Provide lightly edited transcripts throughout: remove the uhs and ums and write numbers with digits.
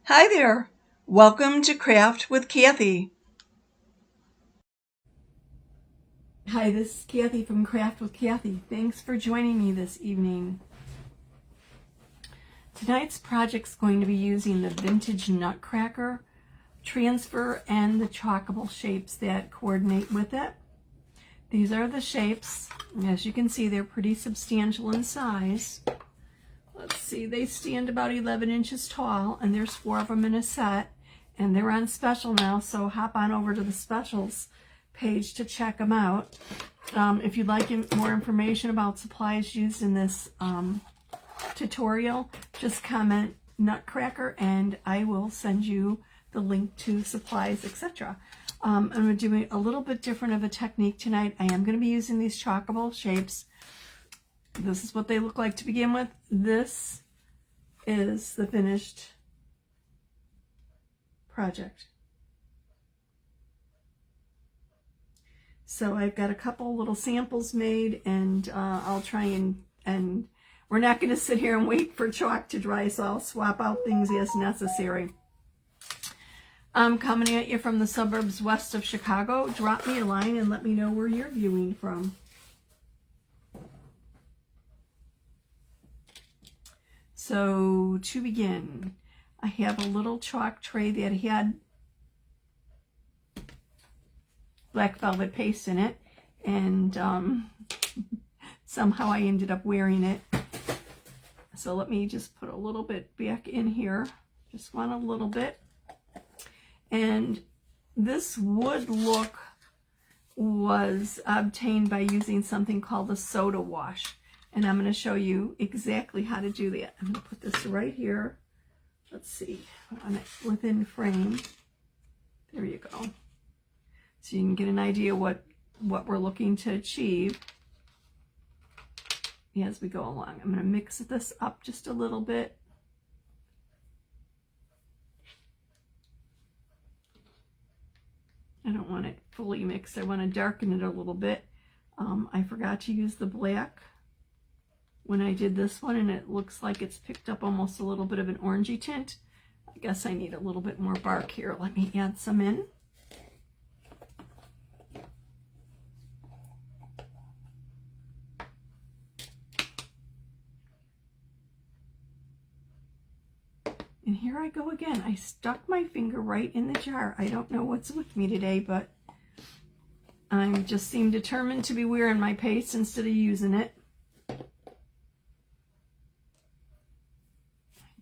Hi there. Welcome to Craft with Kathie. Hi, this is Kathie from Craft with Kathie. Thanks for joining me this evening. Tonight's project's going to be using the vintage Nutcracker transfer and the Chalkable shapes that coordinate with it. These are the shapes. As you can see, they're pretty substantial in size. Let's see, they stand about 11 inches tall, and there's 4 of them in a set, and they're on special now, so hop on over to the specials page to check them out. If you'd like more information about supplies used in this tutorial, just comment Nutcracker and I will send you the link to supplies, etc. I'm going to do a little bit different of a technique tonight. I am going to be using these Chalkable shapes. This is what they look like to begin with. This is the finished project. So I've got a couple little samples made, and I'll try and we're not going to sit here and wait for chalk to dry, so I'll swap out things as necessary. I'm coming at you from the suburbs west of Chicago. Drop me a line and let me know where you're viewing from. So to begin, I have a little chalk tray that had black velvet paste in it, and somehow I ended up wearing it. So let me just put a little bit back in here. Just want a little bit. And this wood look was obtained by using something called a soda wash. And I'm going to show you exactly how to do that. I'm going to put this right here. Let's see, on it within frame. There you go. So you can get an idea what we're looking to achieve as we go along. I'm going to mix this up just a little bit. I don't want it fully mixed. I want to darken it a little bit. I forgot to use the black when I did this one, and it looks like it's picked up almost a little bit of an orangey tint. I guess I need a little bit more bark here. Let me add some in. And here I go again. I stuck my finger right in the jar. I don't know what's with me today, but I just seem determined to be wearing my paste instead of using it.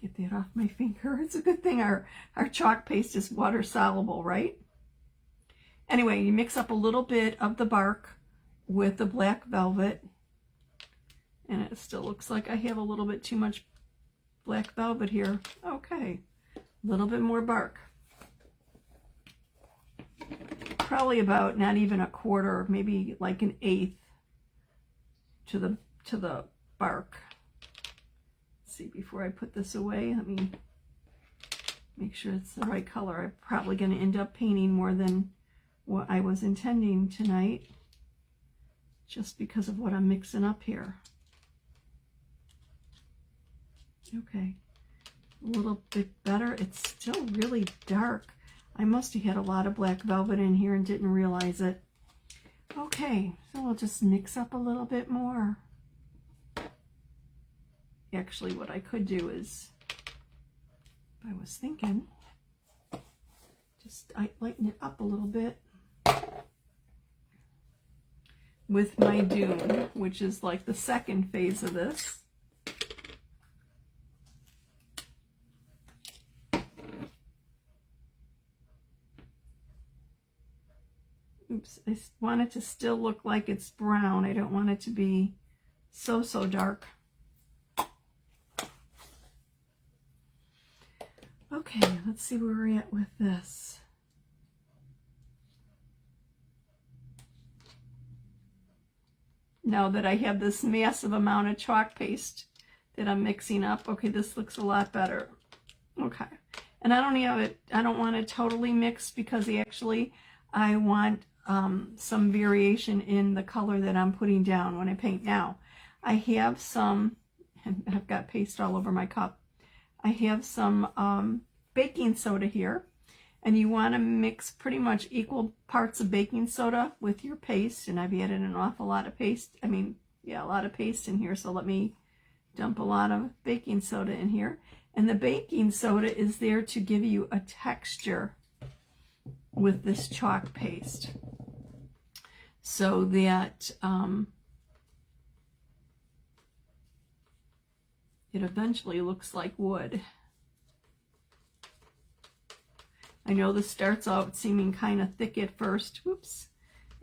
Get that off my finger. It's a good thing our chalk paste is water soluble, right? Anyway, you mix up a little bit of the bark with the black velvet, and it still looks like I have a little bit too much black velvet here. Okay, a little bit more bark. Probably about not even a quarter, maybe like an eighth to the bark. Let's see, before I put this away, let me make sure it's the right color. I'm probably going to end up painting more than what I was intending tonight, just because of what I'm mixing up here. Okay, a little bit better. It's still really dark. I must have had a lot of black velvet in here and didn't realize it. Okay, so we'll just mix up a little bit more. Actually, what I could do is, I was thinking, just lighten it up a little bit with my dune, which is like the second phase of this. Oops, I want it to still look like it's brown. I don't want it to be so dark. Okay, let's see where we're at with this. Now that I have this massive amount of chalk paste that I'm mixing up, okay, this looks a lot better. Okay, and I don't want it totally mixed, because actually I want some variation in the color that I'm putting down when I paint. Now I have some, and I've got paste all over my cup. I have some baking soda here. And you want to mix pretty much equal parts of baking soda with your paste. And I've added an awful lot of paste. A lot of paste in here. So let me dump a lot of baking soda in here. And the baking soda is there to give you a texture with this chalk paste, so that it eventually looks like wood. I know this starts out seeming kind of thick at first, whoops,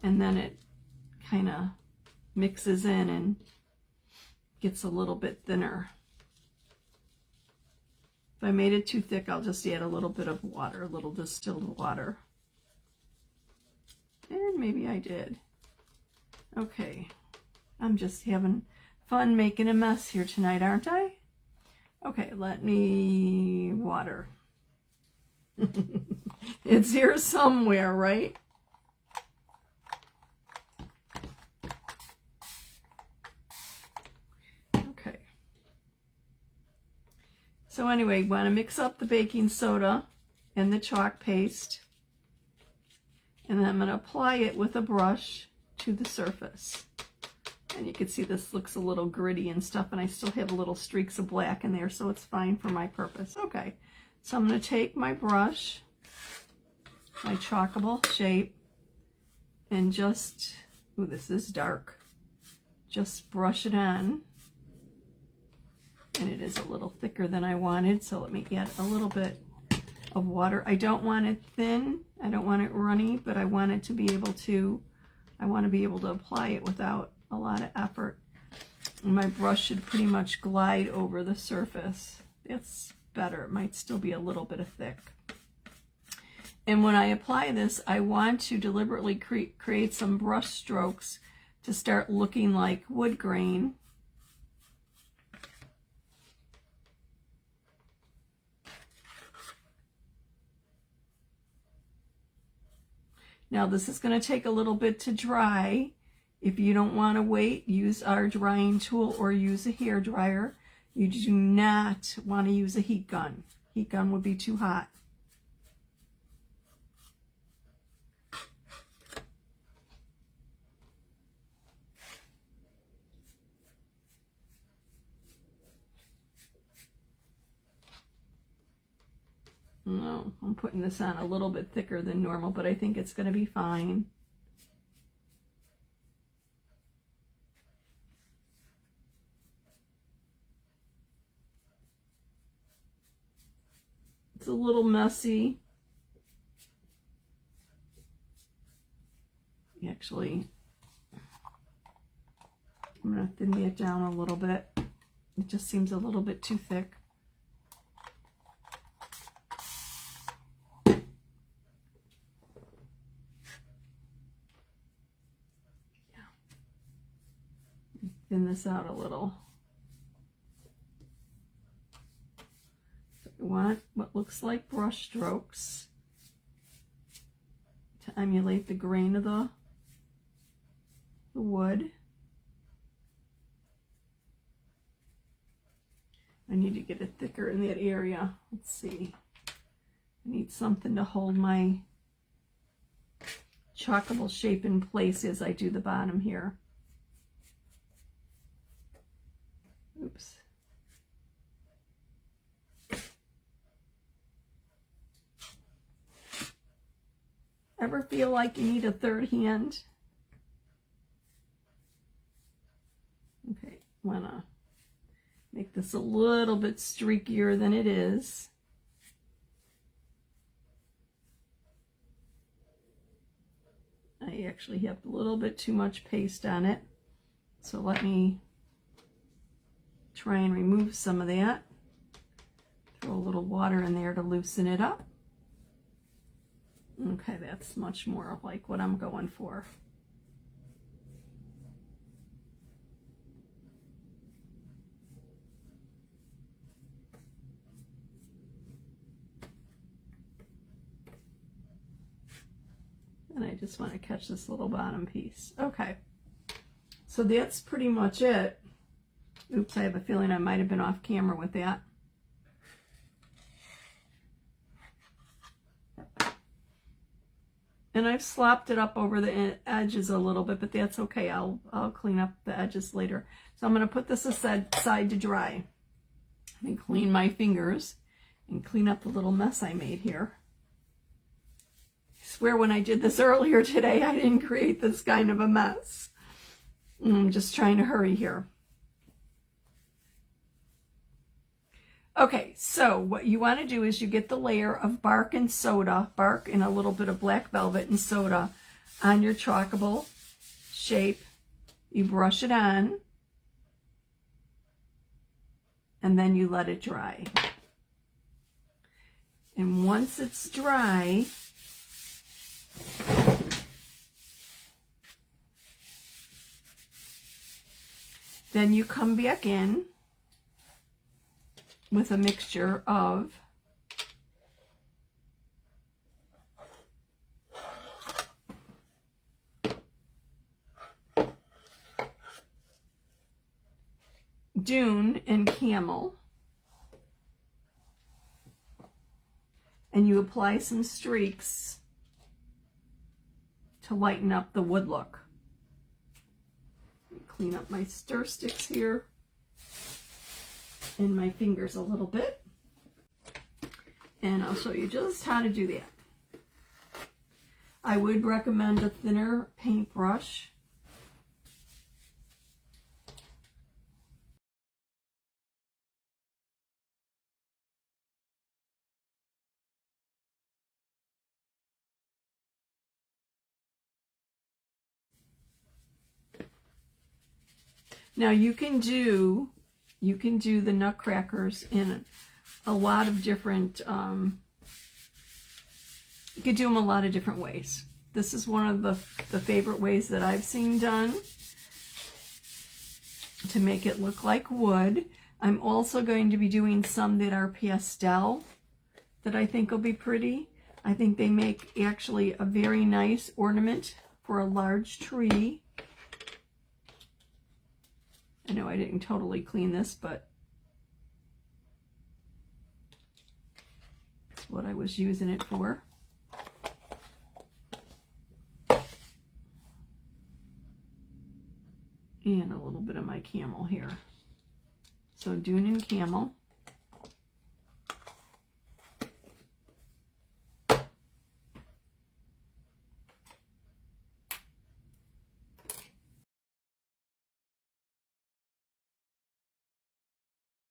and then it kind of mixes in and gets a little bit thinner. If I made it too thick, I'll just add a little bit of water, a little distilled water. And maybe I did. Okay, I'm just having fun making a mess here tonight, aren't I? Okay, let me water. It's here somewhere, right? Okay. So anyway, you want to mix up the baking soda and the chalk paste. And then I'm going to apply it with a brush to the surface. And you can see this looks a little gritty and stuff, and I still have little streaks of black in there, so it's fine for my purpose. Okay, so I'm going to take my brush, my chalkable shape, and just, ooh, this is dark, just brush it on. And it is a little thicker than I wanted, so let me add a little bit of water. I don't want it thin, I don't want it runny, but I want it to be able to, I want to be able to apply it without a lot of effort. And my brush should pretty much glide over the surface. That's better. It might still be a little bit of thick. And when I apply this, I want to deliberately create some brush strokes to start looking like wood grain. Now this is going to take a little bit to dry. If you don't want to wait, use our drying tool or use a hair dryer. You do not want to use a heat gun. Heat gun would be too hot. No, I'm putting this on a little bit thicker than normal, but I think it's going to be fine. It's a little messy. Actually, I'm going to thin it down a little bit. It just seems a little bit too thick. Thin this out a little. So we want what looks like brush strokes to emulate the grain of the wood. I need to get it thicker in that area. Let's see. I need something to hold my chalkable shape in place as I do the bottom here. Oops. Ever feel like you need a third hand? Okay, wanna make this a little bit streakier than it is. I actually have a little bit too much paste on it, so let me try and remove some of that. Throw a little water in there to loosen it up. Okay, that's much more like what I'm going for. And I just want to catch this little bottom piece. Okay, so that's pretty much it. Oops, I have a feeling I might have been off camera with that. And I've slopped it up over the edges a little bit, but that's okay. I'll clean up the edges later. So I'm going to put this aside to dry. And clean my fingers and clean up the little mess I made here. I swear when I did this earlier today, I didn't create this kind of a mess. I'm just trying to hurry here. Okay, so what you want to do is you get the layer of bark and soda, bark and a little bit of black velvet and soda on your chalkable shape. You brush it on, and then you let it dry. And once it's dry, then you come back in with a mixture of dune and camel, and you apply some streaks to lighten up the wood look. Clean up my stir sticks here and my fingers a little bit, and I'll show you just how to do that. I would recommend a thinner paintbrush. Now you can do the nutcrackers in a lot of different, you could do them a lot of different ways. This is one of the favorite ways that I've seen done to make it look like wood. I'm also going to be doing some that are pastel that I think will be pretty. I think they make actually a very nice ornament for a large tree. I know I didn't totally clean this, but that's what I was using it for. And a little bit of my camel here. So dune and camel.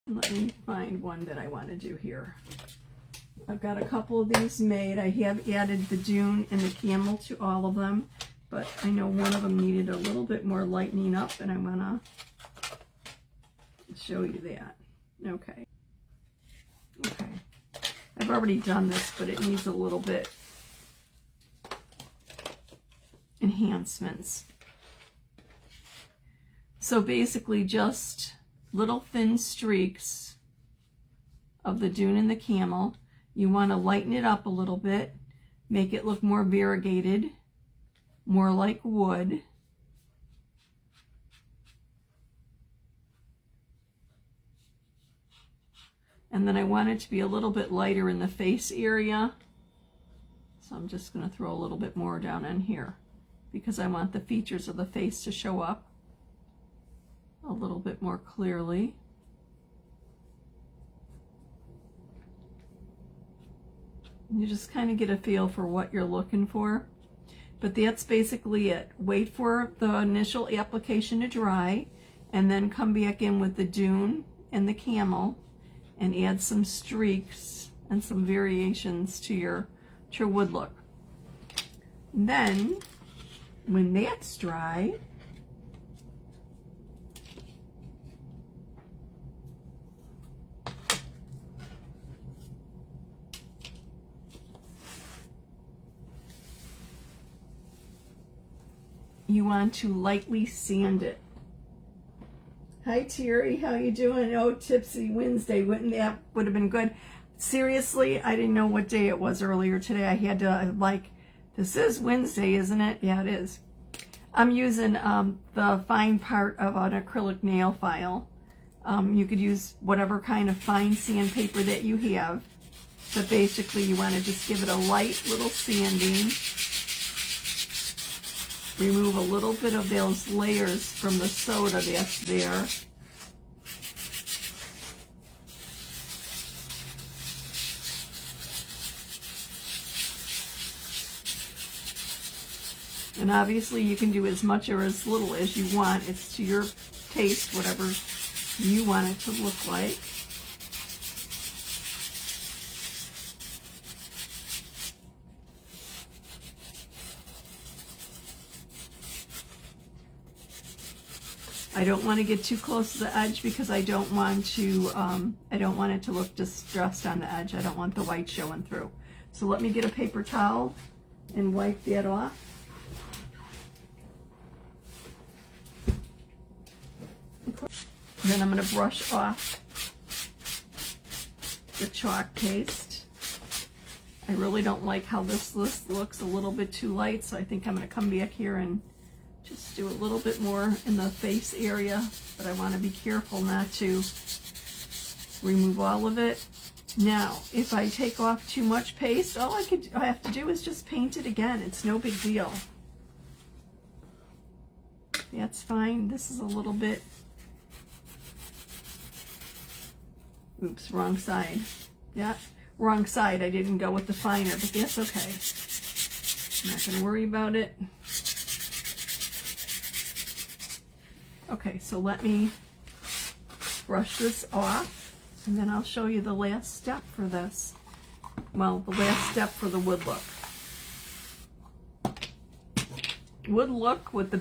Let me find one that I want to do here. I've got a couple of these made. I have added the dune and the camel to all of them, but I know one of them needed a little bit more lightening up, and I want to show you that. Okay. I've already done this, but it needs a little bit enhancements. So basically just little thin streaks of the dune and the camel. You want to lighten it up a little bit, make it look more variegated, more like wood. And then I want it to be a little bit lighter in the face area. So I'm just going to throw a little bit more down in here because I want the features of the face to show up a little bit more clearly. You just kind of get a feel for what you're looking for. But that's basically it. Wait for the initial application to dry and then come back in with the dune and the camel and add some streaks and some variations to your wood look. And then when that's dry, you want to lightly sand it. Hi Terry, how you doing? Oh, Tipsy Wednesday, wouldn't that would have been good? Seriously, I didn't know what day it was earlier today. I had to this is Wednesday, isn't it? Yeah, it is. I'm using the fine part of an acrylic nail file. You could use whatever kind of fine sandpaper that you have, but basically you want to just give it a light little sanding. remove a little bit of those layers from the soda that's there. And obviously you can do as much or as little as you want. It's to your taste, whatever you want it to look like. I don't want to get too close to the edge because I don't want it to look distressed on the edge. I don't want the white showing through. So let me get a paper towel and wipe that off. Then I'm going to brush off the chalk paste. I really don't like how this looks a little bit too light, so I think I'm going to come back here and just do a little bit more in the face area, but I want to be careful not to remove all of it. Now, if I take off too much paste, all I have to do is just paint it again. It's no big deal. That's fine. This is a little bit, oops, wrong side. Yeah, wrong side. I didn't go with the finer, but that's okay. I'm not going to worry about it. Okay, so let me brush this off, and then I'll show you the last step for this. Well, the last step for the wood look. Wood look with the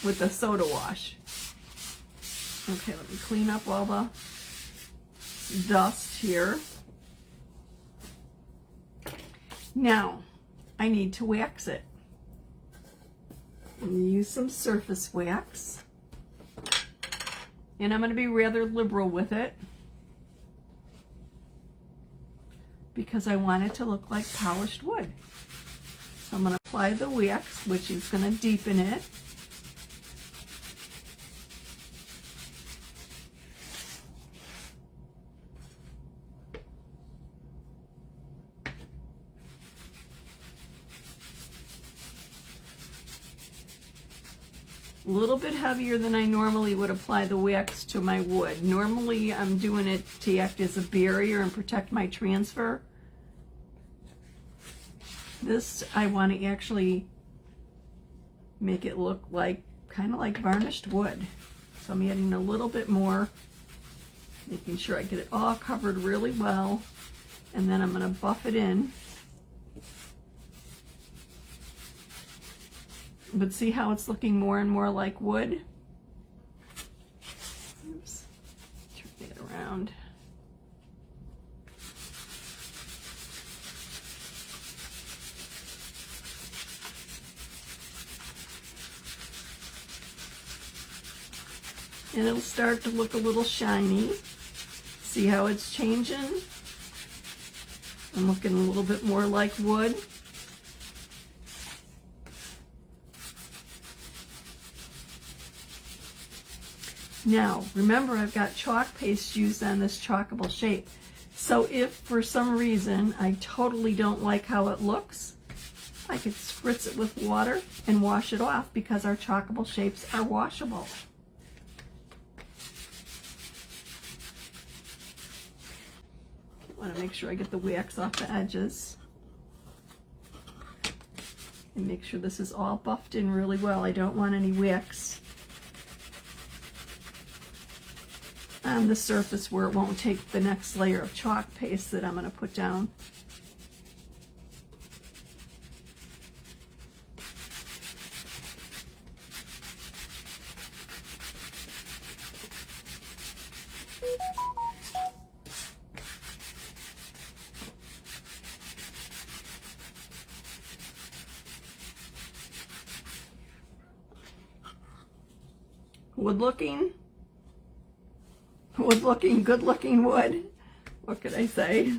with the soda wash. Okay, let me clean up all the dust here. Now, I need to wax it. I'm going to use some surface wax, and I'm going to be rather liberal with it because I want it to look like polished wood. So I'm going to apply the wax, which is going to deepen it. A little bit heavier than I normally would apply the wax to my wood. Normally I'm doing it to act as a barrier and protect my transfer. This, I want to actually make it look like, kind of like varnished wood. So I'm adding a little bit more, making sure I get it all covered really well, and then I'm going to buff it in. But see how it's looking more and more like wood? Oops, turn it around. And it'll start to look a little shiny. See how it's changing? I'm looking a little bit more like wood. Now, remember I've got chalk paste used on this chalkable shape. So if for some reason I totally don't like how it looks, I could spritz it with water and wash it off because our chalkable shapes are washable. I want to make sure I get the wax off the edges. And make sure this is all buffed in really well. I don't want any wax on the surface where it won't take the next layer of chalk paste that I'm going to put down. Good looking wood. What could I say?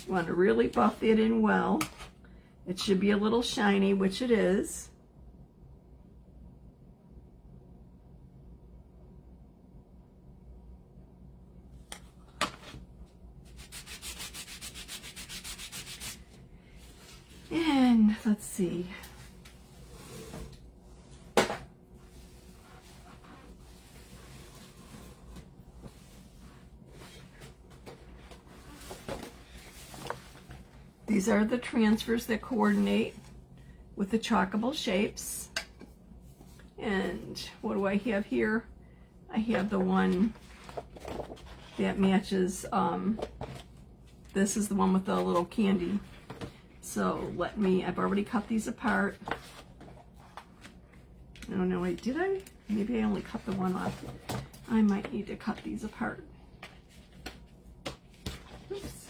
Want to really buff it in well. It should be a little shiny, which it is. let's see. These are the transfers that coordinate with the Chalkable shapes. And what do I have here? I have the one that matches, this is the one with the little candy. So I've already cut these apart. Oh no, wait, did I? Maybe I only cut the one off. I might need to cut these apart. Oops.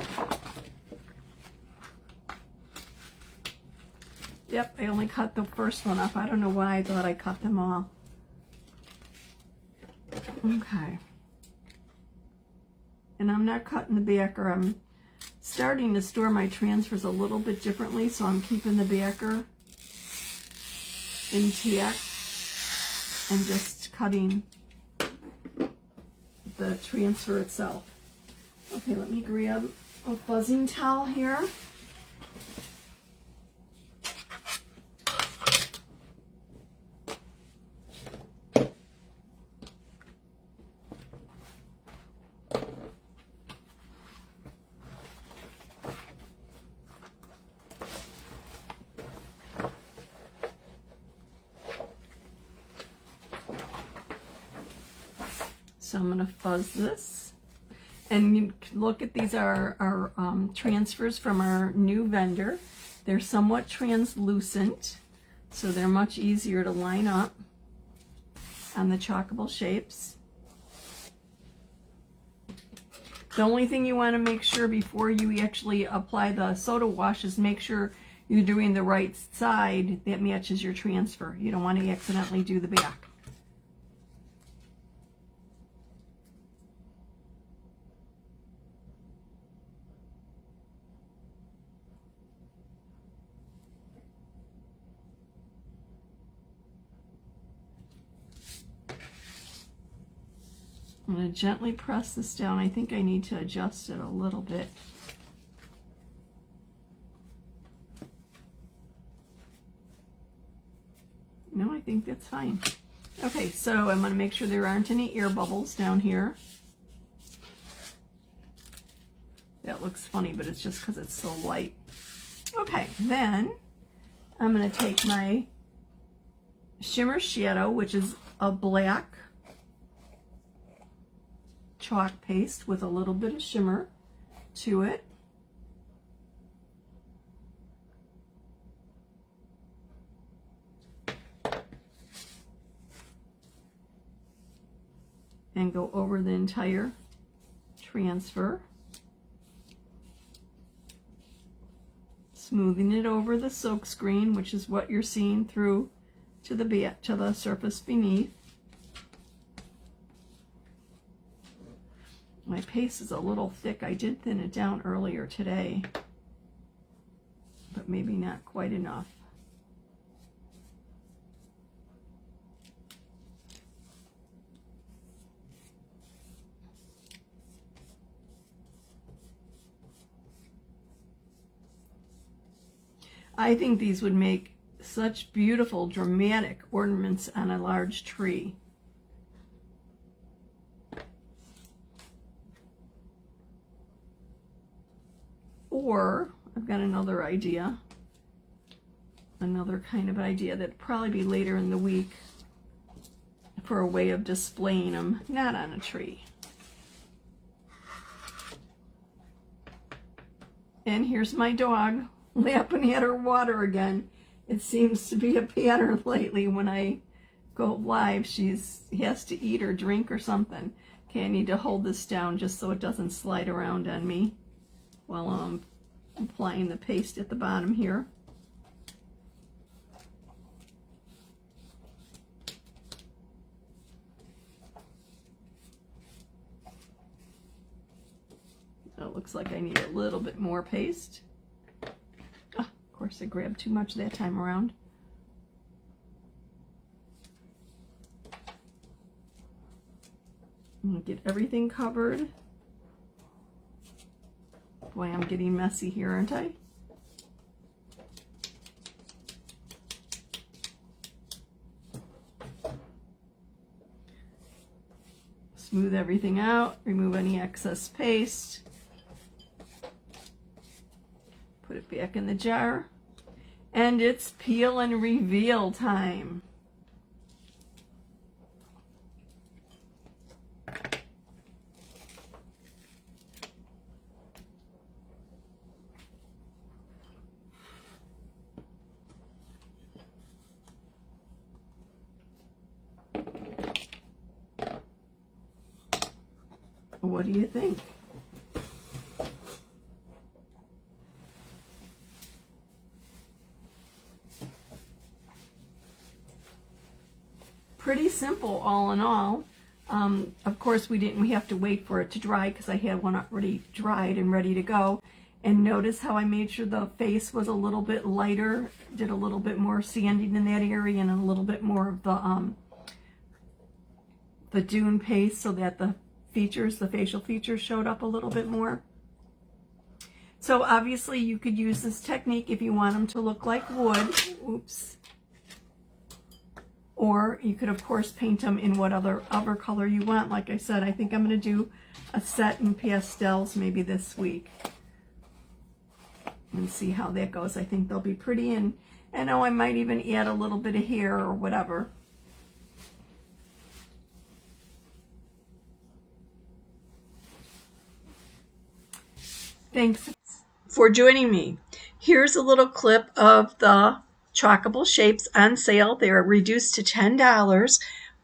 Yep, I only cut the first one off. I don't know why I thought I cut them all. Okay. And I'm not cutting the backer. I'm starting to store my transfers a little bit differently, so I'm keeping the backer intact and just cutting the transfer itself. Okay, let me grab a fuzzing towel here. So I'm going to fuzz this, and you can look at these are our transfers from our new vendor. They're somewhat translucent, so they're much easier to line up on the Chalkable shapes. The only thing you want to make sure before you actually apply the soda wash is make sure you're doing the right side that matches your transfer. You don't want to accidentally do the back. I'm going to gently press this down. I think I need to adjust it a little bit. No, I think that's fine. Okay, so I'm going to make sure there aren't any air bubbles down here. That looks funny, but it's just because it's so light. Okay, then I'm going to take my shimmer shadow, which is a black chalk paste with a little bit of shimmer to it. And go over the entire transfer. Smoothing it over the silk screen, which is what you're seeing through to the surface beneath. My paste is a little thick. I did thin it down earlier today, but maybe not quite enough. I think these would make such beautiful, dramatic ornaments on a large tree. Or, I've got another idea, another kind of idea that'd probably be later in the week for a way of displaying them, not on a tree. And here's my dog lapping at her water again. It seems to be a pattern lately. When I go live, she has to eat or drink or something. Okay, I need to hold this down just so it doesn't slide around on me while I'm applying the paste at the bottom here. So it looks like I need a little bit more paste. Oh, of course I grabbed too much that time around. I'm going to get everything covered. Boy, I'm getting messy here, aren't I? Smooth everything out, remove any excess paste. Put it back in the jar. And it's peel and reveal time. What do you think? Pretty simple all in all. Of course we have to wait for it to dry because I had one already dried and ready to go. And notice how I made sure the face was a little bit lighter, did a little bit more sanding in that area and a little bit more of the dune paste so that the facial features showed up a little bit more. So obviously you could use this technique if you want them to look like wood. Oops. Or you could of course paint them in what other color you want. Like I said, I think I'm going to do a set in pastels maybe this week. And see how that goes. I think they'll be pretty, and I know I might even add a little bit of hair or whatever. Thanks for joining me. Here's a little clip of the Chalkable shapes on sale. They're reduced to $10,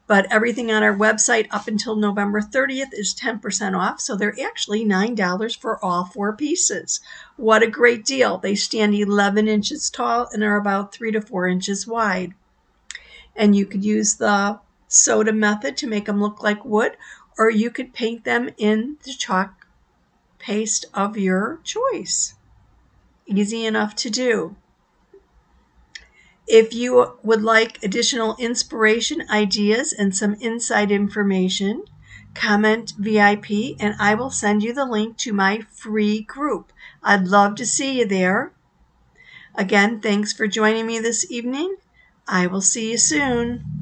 but everything on our website up until November 30th is 10% off, so they're actually $9 for all 4 pieces. What a great deal. They stand 11 inches tall and are about 3 to 4 inches wide. And you could use the soda method to make them look like wood, or you could paint them in the chalk paste of your choice. Easy enough to do. If you would like additional inspiration, ideas, and some inside information, comment VIP and I will send you the link to my free group. I'd love to see you there. Again, thanks for joining me this evening. I will see you soon.